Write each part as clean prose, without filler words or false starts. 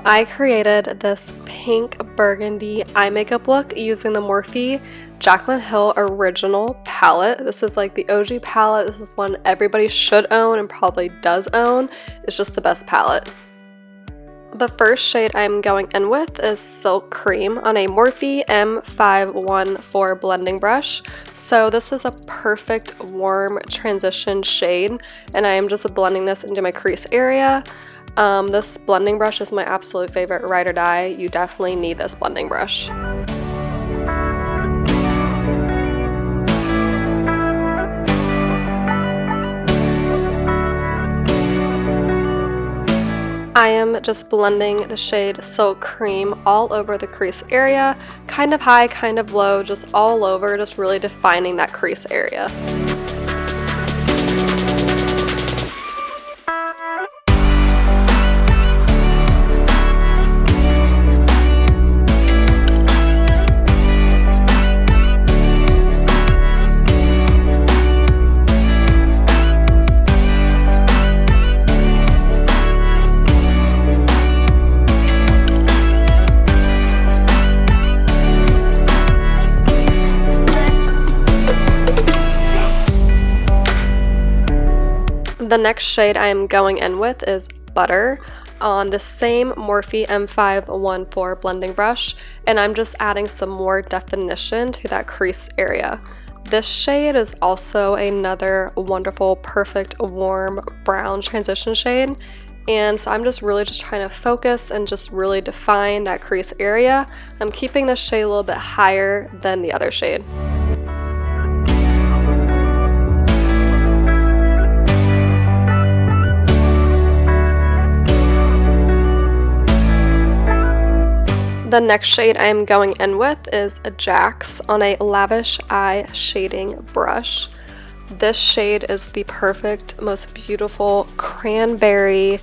I created this pink burgundy eye makeup look using the Morphe Jaclyn Hill Original palette. This is like the OG palette. This is one everybody should own and probably does own. It's just the best palette. The first shade I'm going in with is Silk Cream on a Morphe M514 blending brush. So this is a perfect warm transition shade, and I am just blending this into my crease area. This blending brush is my absolute favorite, ride or die. You definitely need this blending brush. I am just blending the shade Silk Cream all over the crease area, kind of high, kind of low, just all over, just really defining that crease area. The next shade I am going in with is Butter on the same Morphe M514 blending brush, and I'm just adding some more definition to that crease area. This shade is also another wonderful, perfect, warm brown transition shade, and so I'm just really just trying to focus and just really define that crease area. I'm keeping this shade a little bit higher than the other shade. The next shade I am going in with is a Jacz on a Lavish Eye shading brush. This shade is the perfect, most beautiful cranberry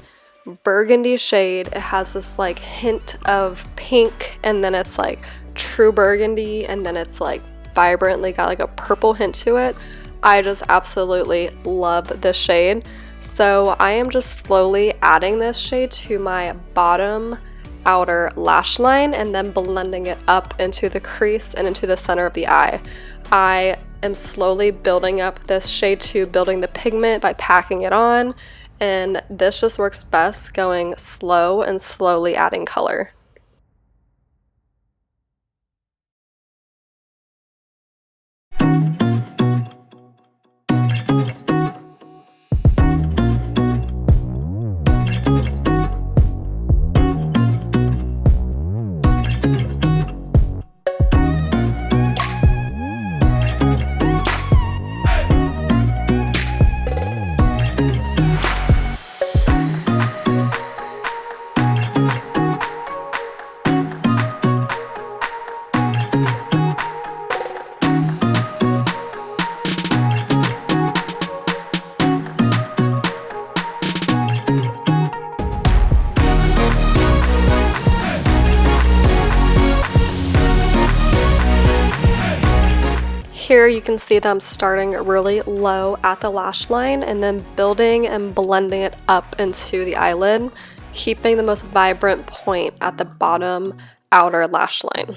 burgundy shade. It has this like hint of pink, and then it's like true burgundy, and then it's like vibrantly got like a purple hint to it. I just absolutely love this shade. So I am just slowly adding this shade to my bottom outer lash line and then blending it up into the crease and into the center of the eye. I am slowly building up this shade to building the pigment by packing it on, and this just works best going slow and slowly adding color. Here you can see that I'm starting really low at the lash line and then building and blending it up into the eyelid, keeping the most vibrant point at the bottom outer lash line.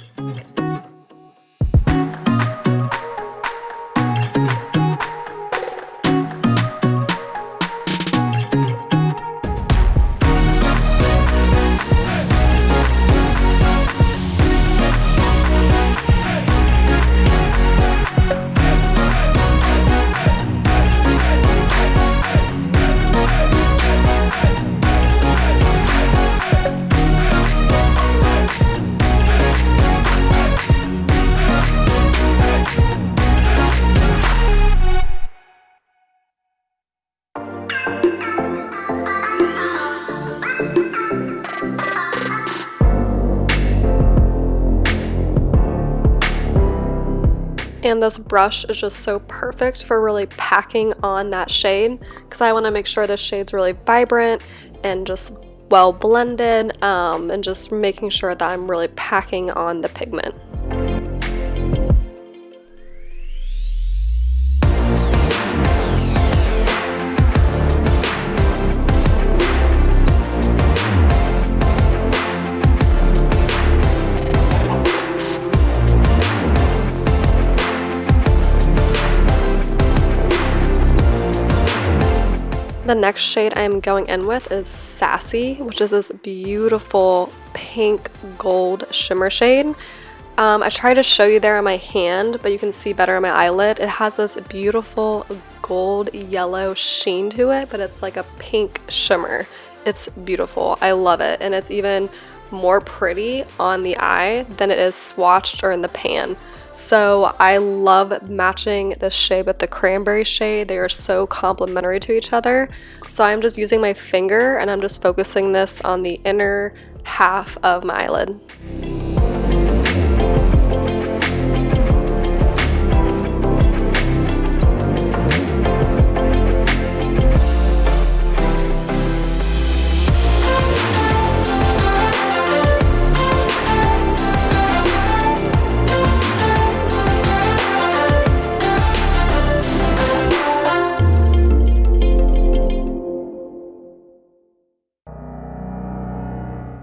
And this brush is just so perfect for really packing on that shade, because I want to make sure this shade's really vibrant and just well blended, and just making sure that I'm really packing on the pigment. The next shade I am going in with is Sassy, which is this beautiful pink gold shimmer shade. I tried to show you there on my hand, but you can see better on my eyelid. It has this beautiful gold yellow sheen to it, but it's like a pink shimmer. It's beautiful. I love it, and it's even more pretty on the eye than it is swatched or in the pan. So I love matching this shade with the Cranberry shade. They are so complementary to each other. So I'm just using my finger and I'm just focusing this on the inner half of my eyelid.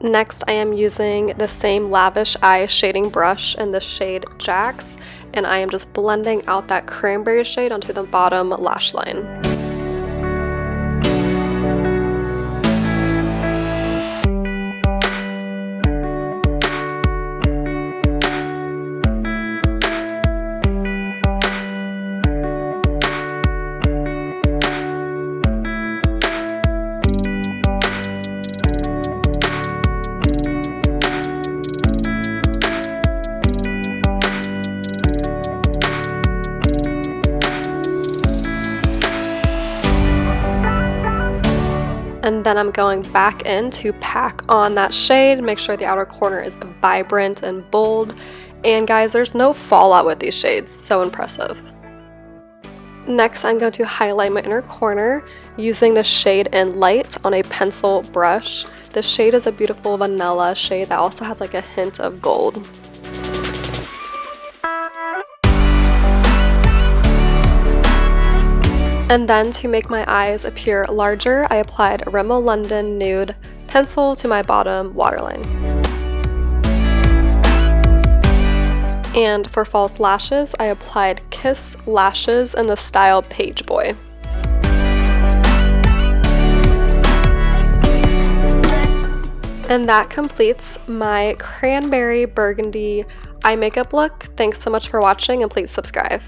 Next, I am using the same Lavish Eye shading brush in the shade Jacz, and I am just blending out that Cranberry shade onto the bottom lash line. And then I'm going back in to pack on that shade, make sure the outer corner is vibrant and bold. And guys, there's no fallout with these shades, so impressive. Next, I'm going to highlight my inner corner using the shade Enlight on a pencil brush. This shade is a beautiful vanilla shade that also has like a hint of gold. And then to make my eyes appear larger, I applied Rimmel London Nude pencil to my bottom waterline. And for false lashes, I applied Kiss lashes in the style Pageboy. And that completes my Cranberry Burgundy eye makeup look. Thanks so much for watching, and please subscribe.